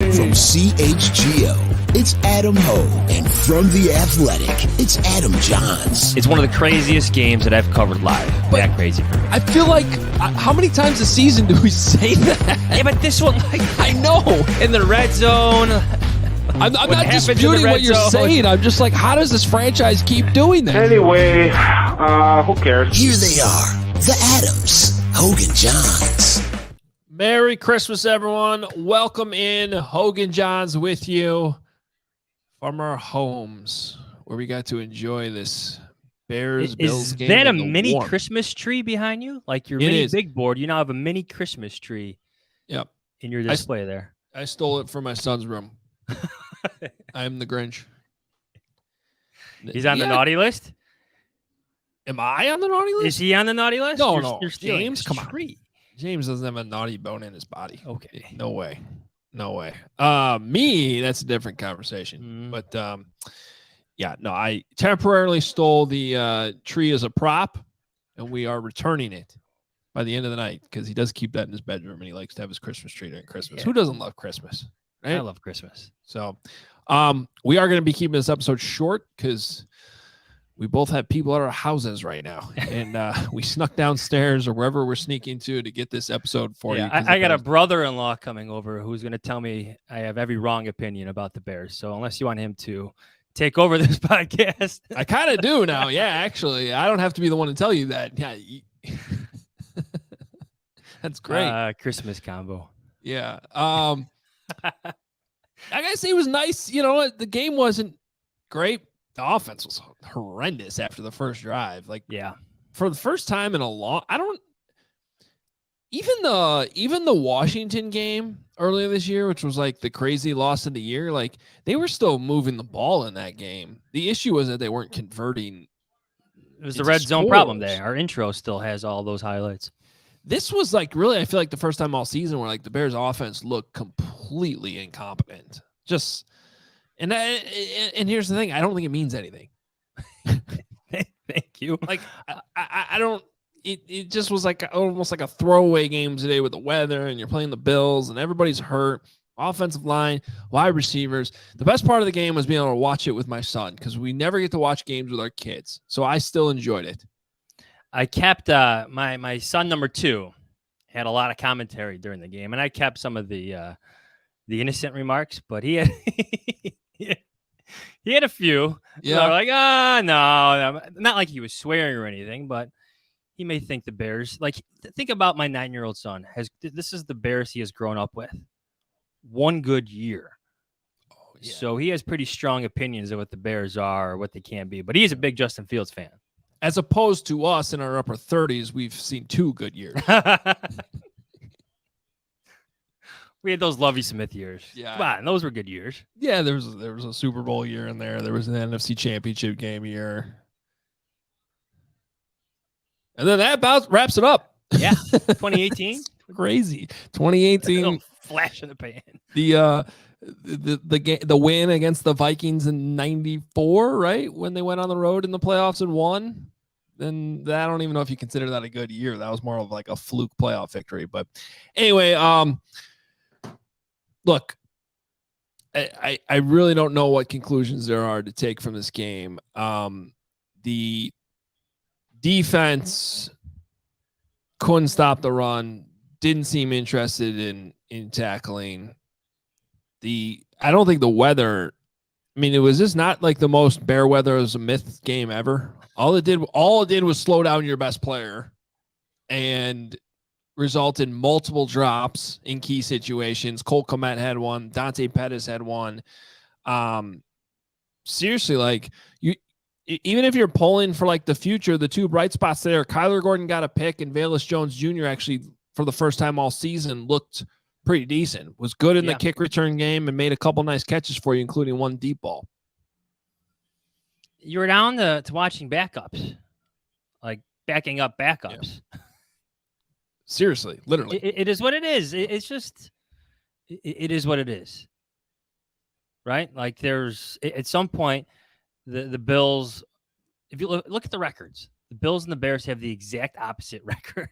From CHGO, it's Adam Ho. And from The Athletic, it's Adam Jahns. It's one of the craziest games that I've covered live. That crazy for me. I feel like, how many times a season do we say that? Yeah, but this one, I know. In the red zone. I'm not disputing what you're saying. I'm just like, how does this franchise keep doing that? Anyway, who cares? Here they are, the Adams, Hoge Jahns. Merry Christmas, everyone. Welcome in. Hoge Jahns with you from our homes where we got to enjoy this Bears-Bills game. Is that a in the mini warmth. Christmas tree behind you? Like your It mini is. big board, you now have a mini Christmas tree Yep. in your display there. I stole it from my son's room. I'm the Grinch. He's on the naughty list? Am I on the naughty list? Is he on the naughty list? No. You're stealing James, his come on. tree. James doesn't have a naughty bone in his body. Okay. No way. Me, that's a different conversation. But yeah, no, I temporarily stole the tree as a prop, and we are returning it by the end of the night because he does keep that in his bedroom and he likes to have his Christmas tree during Christmas. Yeah. Who doesn't love Christmas? Right? I love Christmas. So we are going to be keeping this episode short because we both have people at our houses right now. And we snuck downstairs or wherever we're sneaking to get this episode for you. I got a brother-in-law coming over who's going to tell me I have every wrong opinion about the Bears. So unless you want him to take over this podcast. I kind of do now. Yeah, actually. I don't have to be the one to tell you that. Yeah. That's great. Christmas combo. Yeah. I gotta say it was nice. You know, the game wasn't great. The offense was horrendous after the first drive. Like, yeah, for the first time in a long, even the Washington game earlier this year, which was like the crazy loss of the year, like they were still moving the ball in that game. The issue was that they weren't converting. It was the red zone problem there. Our intro still has all those highlights. This was like really, I feel like the first time all season where like the Bears offense looked completely incompetent. And here's the thing. I don't think it means anything. Thank you. Like I don't, it just was like almost like a throwaway game today with the weather and you're playing the Bills and everybody's hurt. Offensive line, wide receivers. The best part of the game was being able to watch it with my son because we never get to watch games with our kids. So I still enjoyed it. I kept my son number 2 had a lot of commentary during the game, and I kept some of the innocent remarks, but he had he had a few. Yeah, like no, not like he was swearing or anything, but he may think the Bears. Like think about my 9-year-old son this is the Bears he has grown up with. One good year. Oh, yeah. So he has pretty strong opinions of what the Bears are or what they can be, but he is a big Justin Fields fan. As opposed to us in our upper 30s, we've seen 2 good years. We had those Lovie Smith years. Yeah. Wow, and those were good years. Yeah, there was a Super Bowl year in there. There was an NFC Championship game year. And then that about wraps it up. Yeah, 2018. Crazy. 2018. Flash in the pan. The win against the Vikings in 94, right? When they went on the road in the playoffs and won. Then I don't even know if you consider that a good year. That was more of like a fluke playoff victory. But anyway, look, I really don't know what conclusions there are to take from this game. The defense couldn't stop the run, didn't seem interested in tackling. I don't think the weather, I mean, it was just not like the most Bear weather as a myth game ever. All it did was slow down your best player and result in multiple drops in key situations. Cole Kmet had one. Dante Pettis had one. Seriously, like even if you're pulling for like the future, the 2 bright spots there, Kyler Gordon got a pick and Velus Jones Jr. actually for the first time all season looked pretty decent, was good in the kick return game and made a couple nice catches for you, including one deep ball. You were down to watching backups, like backing up backups. Yeah. Seriously, literally. It is what it is. It's just, it is what it is. Right? Like there's, at some point, the Bills, if you look at the records, the Bills and the Bears have the exact opposite record.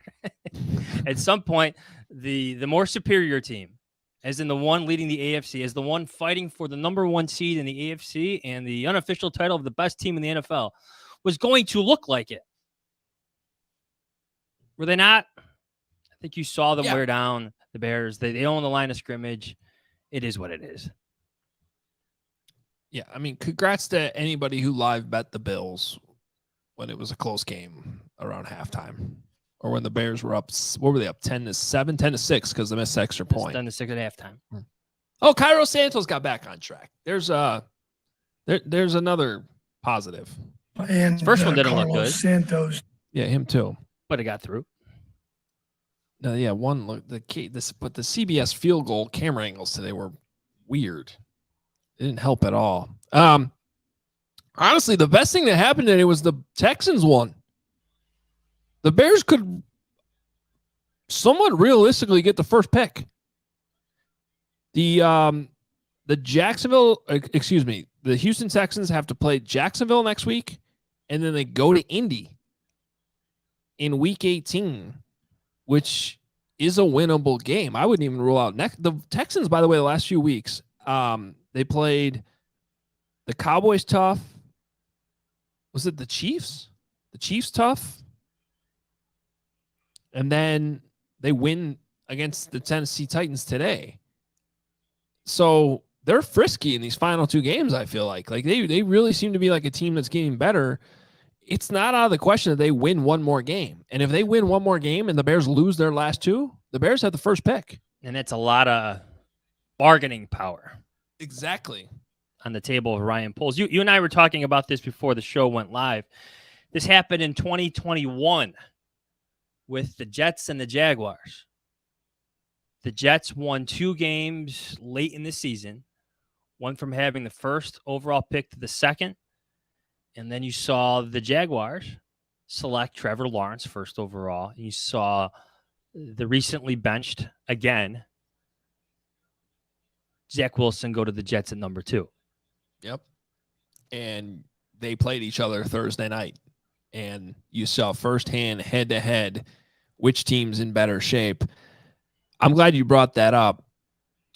At some point, the more superior team as in the one leading the AFC, as the one fighting for the number 1 seed in the AFC and the unofficial title of the best team in the NFL, was going to look like it. Were they not? I think you saw them wear down the Bears. They own the line of scrimmage. It is what it is. Yeah, I mean, congrats to anybody who live bet the Bills when it was a close game around halftime, or when the Bears were up. What were they up? 10-7, 10-6 because they missed extra point. 10-6 at halftime. Oh, Cairo Santos got back on track. There's another positive. And His first one didn't Carlos look good. Santos. Yeah, him too. But it got through. Yeah, one look but the CBS field goal camera angles today were weird. It didn't help at all. Honestly, the best thing that happened today was the Texans won. The Bears could somewhat realistically get the first pick. The Houston Texans have to play Jacksonville next week, and then they go to Indy in week 18, which is a winnable game. I wouldn't even rule out the Texans, by the way, the last few weeks. They played the Cowboys tough. Was it the Chiefs? The Chiefs tough. And then they win against the Tennessee Titans today. So they're frisky in these final 2 games, I feel like. Like they really seem to be like a team that's getting better. It's not out of the question that they win one more game. And if they win one more game and the Bears lose their last 2, the Bears have the first pick. And it's a lot of bargaining power. Exactly. On the table of Ryan Poles. You and I were talking about this before the show went live. This happened in 2021 with the Jets and the Jaguars. The Jets won 2 games late in the season, one from having the first overall pick to the second, and then you saw the Jaguars select Trevor Lawrence first overall. You saw the recently benched again Zach Wilson go to the Jets at number 2. Yep. And they played each other Thursday night. And you saw firsthand, head-to-head, which team's in better shape. I'm glad you brought that up.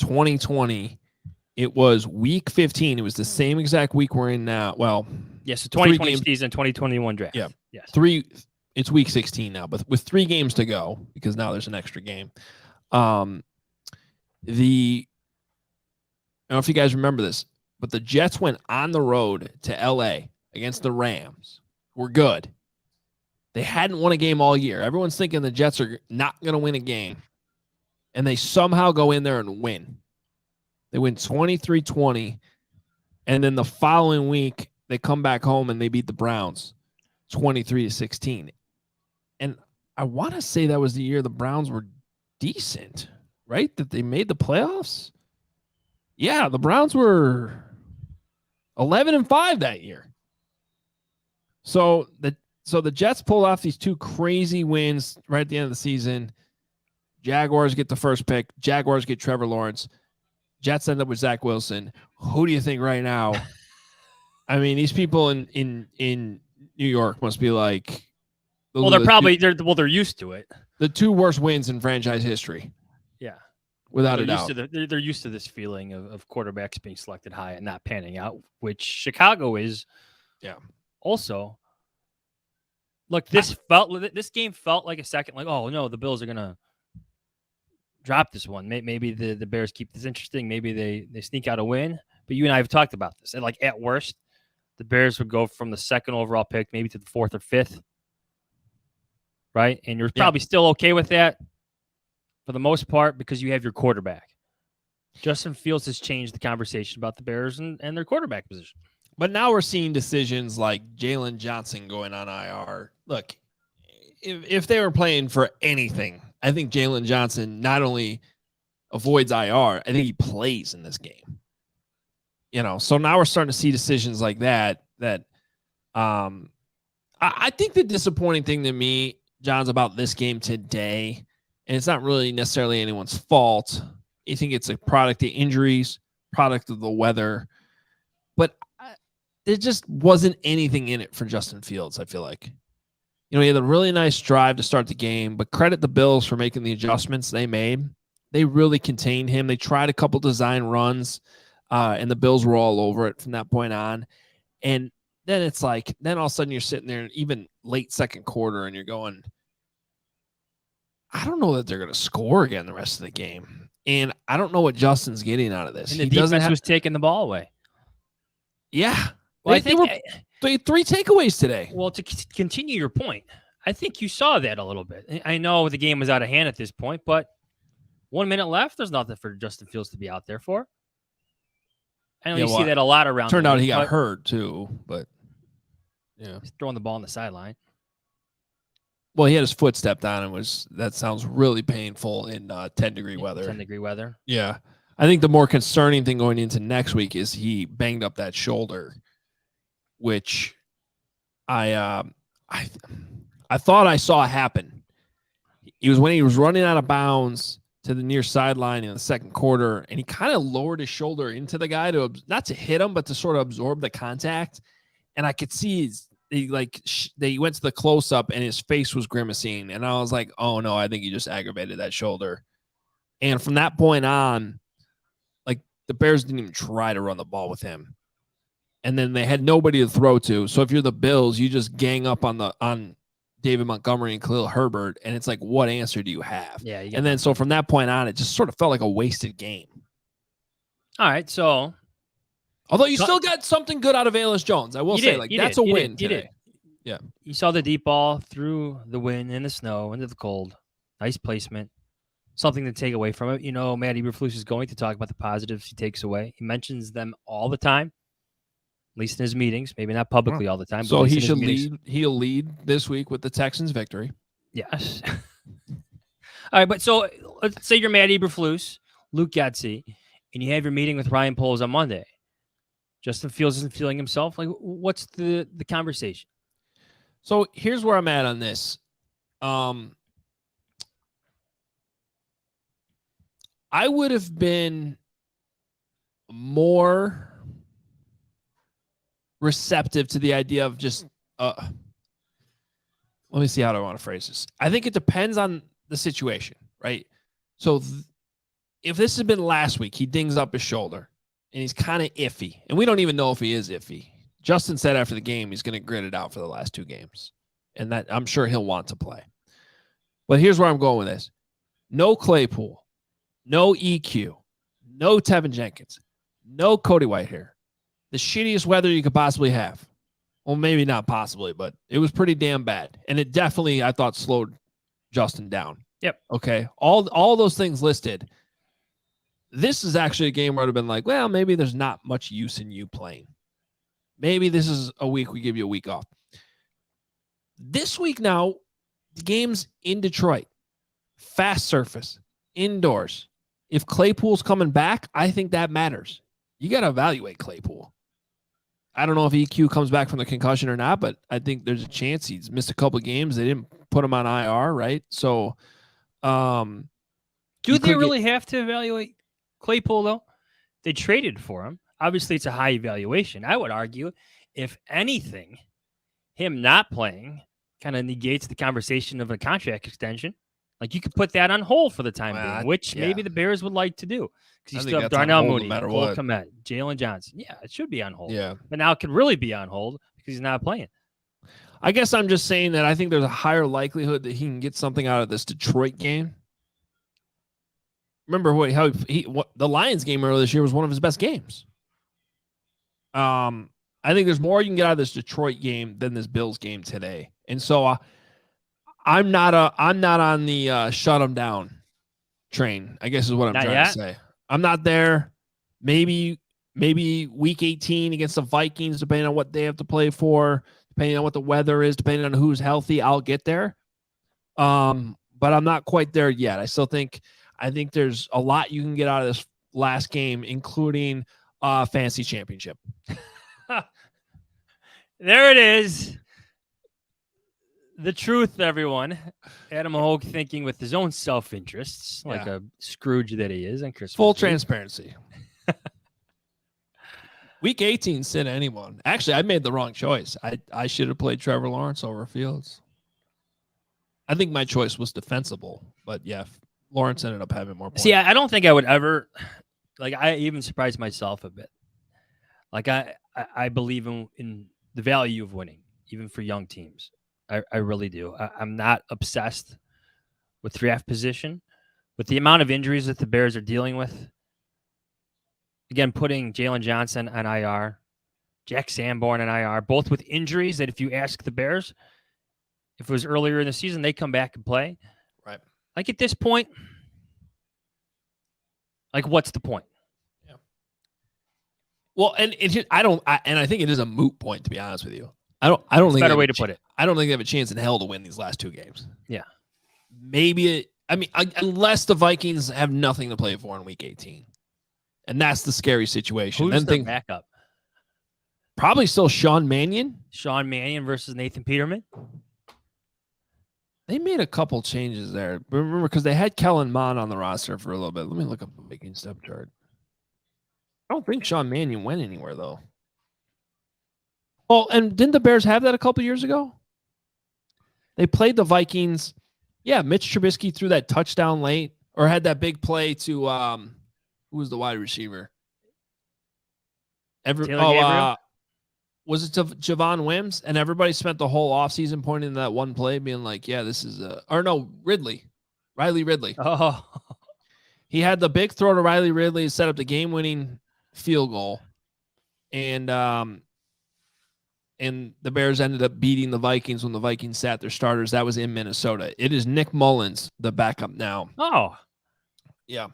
2020, it was week 15. It was the same exact week we're in now. Well, yes, the 2020 season, 2021 draft. Yeah. Yes. It's week 16 now, but with 3 games to go, because now there's an extra game. I don't know if you guys remember this, but the Jets went on the road to LA against the Rams. We're good. They hadn't won a game all year. Everyone's thinking the Jets are not going to win a game. And they somehow go in there and win. They win 23-20. And then the following week, they come back home and they beat the Browns 23-16. And I want to say that was the year the Browns were decent, right? That they made the playoffs. Yeah, the Browns were 11-5 that year. So the Jets pulled off these 2 crazy wins right at the end of the season. Jaguars get the first pick. Jaguars get Trevor Lawrence. Jets end up with Zach Wilson. Who do you think right now? I mean, these people in New York must be like, well, they're used to it. The 2 worst wins in franchise history. Yeah. Without a doubt. They're used to this feeling of quarterbacks being selected high and not panning out, which Chicago is. Yeah. Also, look, this game felt like a second, like, oh no, the Bills are gonna drop this one. Maybe the Bears keep this interesting. Maybe they sneak out a win. But you and I have talked about this. And like at worst, the Bears would go from the 2nd overall pick maybe to the 4th or 5th. Right? And you're probably still okay with that for the most part because you have your quarterback. Justin Fields has changed the conversation about the Bears and their quarterback position. But now we're seeing decisions like Jalen Johnson going on IR. Look, if they were playing for anything, I think Jalen Johnson not only avoids IR, I think he plays in this game. So now we're starting to see decisions like that. I think the disappointing thing to me, John's, about this game today, and it's not really necessarily anyone's fault. I think it's a product of injuries, product of the weather, but there just wasn't anything in it for Justin Fields, I feel like. He had a really nice drive to start the game, but credit the Bills for making the adjustments they made they really contained him. They tried a couple design runs, and the Bills were all over it from that point on. And then it's like, then all of a sudden you're sitting there, even late second quarter, and you're going, I don't know that they're going to score again the rest of the game. And I don't know what Justin's getting out of this. And the defense was taking the ball away. Yeah. Well, they had 3 takeaways today. Well, to continue your point, I think you saw that a little bit. I know the game was out of hand at this point, but 1 minute left, there's nothing for Justin Fields to be out there for. I know you see that a lot around. Turned out he got hurt too, but yeah, he's throwing the ball on the sideline. Well, he had his foot stepped on and that sounds really painful in 10-degree weather. 10-degree weather. Yeah. I think the more concerning thing going into next week is he banged up that shoulder, which I thought I saw happen. It was when he was running out of bounds to the near sideline in the second quarter, and he kind of lowered his shoulder into the guy not to hit him, but to sort of absorb the contact. And I could see they went to the close up and his face was grimacing. And I was like, oh no, I think he just aggravated that shoulder. And from that point on, like the Bears didn't even try to run the ball with him. And then they had nobody to throw to. So if you're the Bills, you just gang up on David Montgomery and Khalil Herbert. And it's like, what answer do you have? Yeah. And then so from that point on, it just sort of felt like a wasted game. All right. So although you still got something good out of Velus Jones, I will say, that's a win today. Yeah. You saw the deep ball through the wind, in the snow, into the cold. Nice placement. Something to take away from it. You know, Matt Eberflus is going to talk about the positives he takes away. He mentions them all the time, at least in his meetings. Maybe not publicly all the time. So he should lead. He'll lead this week with the Texans' victory. Yes. All right, but so let's say you're Matt Eberflus, Luke Getsy, and you have your meeting with Ryan Poles on Monday. Justin Fields isn't feeling himself. Like, what's the conversation? So here's where I'm at on this. I would have been more receptive to the idea of just, let me see how do I want to phrase this. I think it depends on the situation, right? So if this had been last week, he dings up his shoulder and he's kind of iffy. And we don't even know if he is iffy. Justin said after the game, he's going to grit it out for the last 2 games. And that I'm sure he'll want to play. But here's where I'm going with this. No Claypool, no EQ, no Tevin Jenkins, no Cody Whitehair. The shittiest weather you could possibly have. Well, maybe not possibly, but it was pretty damn bad. And it definitely, I thought, slowed Justin down. Yep. Okay. All those things listed. This is actually a game where I'd have been like, well, maybe there's not much use in you playing. Maybe this is a week we give you a week off. This week now, the game's in Detroit. Fast surface. Indoors. If Claypool's coming back, I think that matters. You got to evaluate Claypool. I don't know if EQ comes back from the concussion or not, but I think there's a chance he's missed a couple of games. They didn't put him on IR, right? So, do they really have to evaluate Claypool, though? They traded for him. Obviously, it's a high evaluation. I would argue, if anything, him not playing kind of negates the conversation of a contract extension. Like, you could put that on hold for the time being, which maybe the Bears would like to do. Because you still have Darnell Mooney, Cole Kmet, Jalen Johnson. Yeah, it should be on hold. Yeah. But now it could really be on hold because he's not playing. I guess I'm just saying that I think there's a higher likelihood that he can get something out of this Detroit game. Remember what the Lions game earlier this year was one of his best games. I think there's more you can get out of this Detroit game than this Bills game today. And so I'm not on the shut them down train, I guess is what I'm trying to say. I'm not there. Maybe week 18 against the Vikings, depending on what they have to play for, depending on what the weather is, depending on who's healthy, I'll get there. But I'm not quite there yet. I think there's a lot you can get out of this last game, including fantasy championship. There it is. The truth, everyone. Adam Hoge thinking with his own self-interests, like a Scrooge that he is on Christmas. Full transparency. Week 18 sit anyone. Actually, I made the wrong choice. I should have played Trevor Lawrence over Fields. I think my choice was defensible, but yeah, Lawrence ended up having more points. See, I don't think I would ever, like, I even surprised myself a bit. Like, I believe in the value of winning, even for young teams. I really do. I'm not obsessed with draft position. With the amount of injuries that the Bears are dealing with, again, putting Jalen Johnson on IR, Jack Sanborn on IR, both with injuries that if you ask the Bears, if it was earlier in the season, they come back and play. Right. Like, at this point, like, what's the point? Yeah. Well, and I think it is a moot point, to be honest with you. I don't It's think a better way to put it. I don't think they have a chance in hell to win these last 2 games. Yeah. Maybe unless the Vikings have nothing to play for in week 18. And that's the scary situation. Who's their backup? Probably still Sean Mannion. Sean Mannion versus Nathan Peterman. They made a couple changes there. Remember, because they had Kellen Mond on the roster for a little bit. Let me look up the Vikings depth chart. I don't think Sean Mannion went anywhere, though. Oh, and didn't the Bears have that a couple years ago? They played the Vikings. Yeah, Mitch Trubisky threw that touchdown late, or had that big play to who was the wide receiver? Gabriel? Was it to Javon Wims? And everybody spent the whole offseason pointing to that one play, being like, yeah, this is Riley Ridley. Oh, He had the big throw to Riley Ridley to set up the game-winning field goal. And the Bears ended up beating the Vikings when the Vikings sat their starters. That was in Minnesota. It is Nick Mullins, the backup now. Oh. Yeah.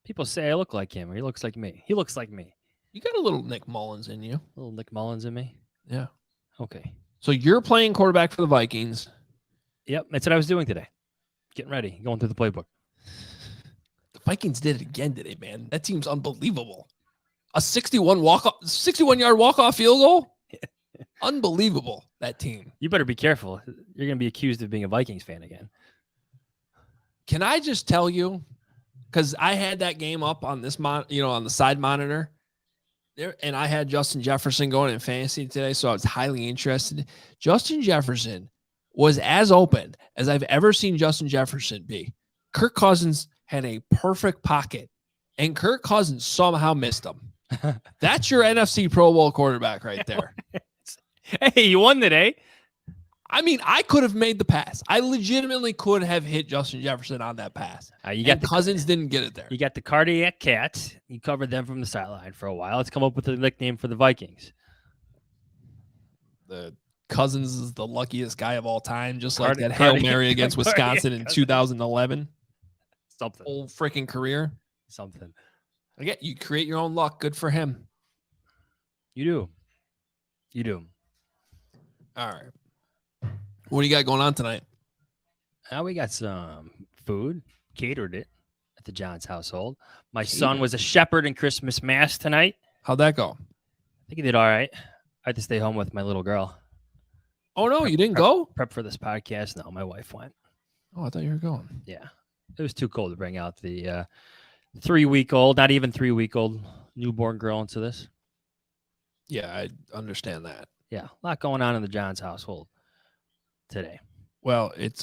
People say I look like him, or he looks like me. He looks like me. You got a little Nick Mullins in you. A little Nick Mullins in me? Yeah. Okay. So you're playing quarterback for the Vikings. Yep, that's what I was doing today. Getting ready, going through the playbook. The Vikings did it again today, man. That team's unbelievable. A 61-yard walk-off field goal? Unbelievable, that team. You better be careful. You're going to be accused of being a Vikings fan again. Can I just tell you, because I had that game up on this on the side monitor there, and I had Justin Jefferson going in fantasy today, so I was highly interested. Justin Jefferson was as open as I've ever seen Justin Jefferson be. Kirk Cousins had a perfect pocket, and Kirk Cousins somehow missed him. That's your NFC Pro Bowl quarterback right there. Hey, you won today. I mean, I could have made the pass. I legitimately could have hit Justin Jefferson on that pass. Cousins didn't get it there. You got the cardiac cats. You covered them from the sideline for a while. Let's come up with a nickname for the Vikings. The Cousins is the luckiest guy of all time, just like that Hail Mary against Wisconsin in 2011. Something. Whole freaking career. Something. Again, you create your own luck. Good for him. You do. You do. All right. What do you got going on tonight? We got some food. Catered it at the Jahns household. My son was a shepherd in Christmas Mass tonight. How'd that go? I think he did all right. I had to stay home with my little girl. Oh, no, you didn't go? Prep for this podcast. No, my wife went. Oh, I thought you were going. Yeah. It was too cold to bring out the 3-week-old, not even 3-week-old newborn girl into this. Yeah, I understand that. Yeah, a lot going on in the Jahns household today. Well, it's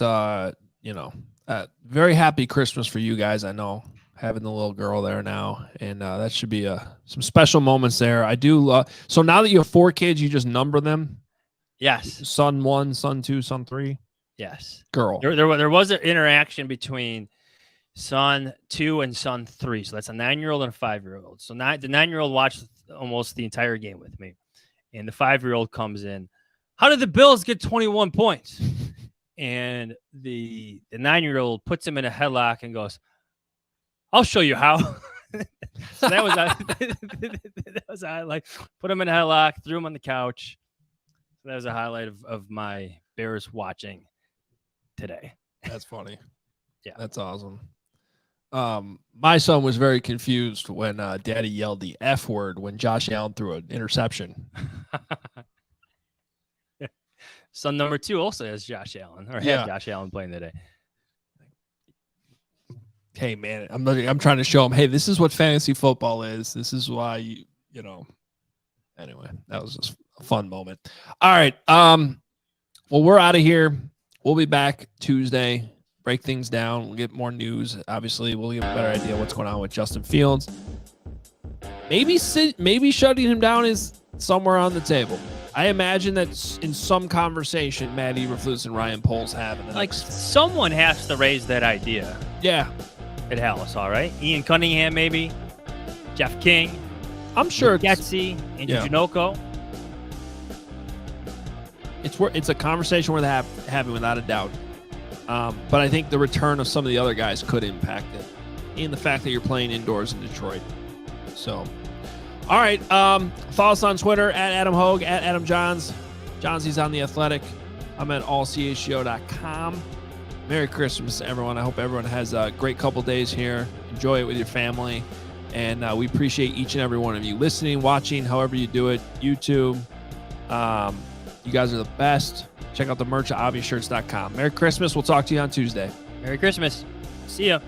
very happy Christmas for you guys. I know, having the little girl there now, and that should be some special moments there. I do. So now that you have 4 kids, you just number them. Yes. Son 1, son 2, son 3. Yes. Girl. There was an interaction between son 2 and son 3. So that's a 9-year-old and a 5-year-old. So the 9-year-old watched almost the entire game with me. And the 5-year-old comes in. How did the Bills get 21 points? And the 9-year-old puts him in a headlock and goes, I'll show you how. So that was a highlight. Put him in a headlock, threw him on the couch. So that was a highlight of my Bears watching today. That's funny. Yeah. That's awesome. My son was very confused when Daddy yelled the F word when Josh Allen threw an interception. Son number 2 also has Josh Allen, or had Josh Allen playing today. Hey man, I'm trying to show him, hey, this is what fantasy football is. This is why you know. Anyway, that was just a fun moment. All right. Well, we're out of here. We'll be back Tuesday. break things down. We'll get more news. Obviously, we'll get a better idea what's going on with Justin Fields. Maybe shutting him down is somewhere on the table. I imagine that in some conversation, Matt Eberflus and Ryan Poles have. Someone has to raise that idea. Yeah. At Hallis, all right? Ian Cunningham, maybe. Jeff King. I'm sure Getsy, Andrew Janoko. It's a conversation worth having without a doubt. But I think the return of some of the other guys could impact it. And the fact that you're playing indoors in Detroit. So, all right. Follow us on Twitter at Adam Hoge, at Adam Jahns. Johnsy's on The Athletic. I'm at allchgo.com. Merry Christmas, everyone. I hope everyone has a great couple days here. Enjoy it with your family. And we appreciate each and every one of you listening, watching, however you do it. YouTube. You guys are the best. Check out the merch at obviousshirts.com. Merry Christmas. We'll talk to you on Tuesday. Merry Christmas. See ya.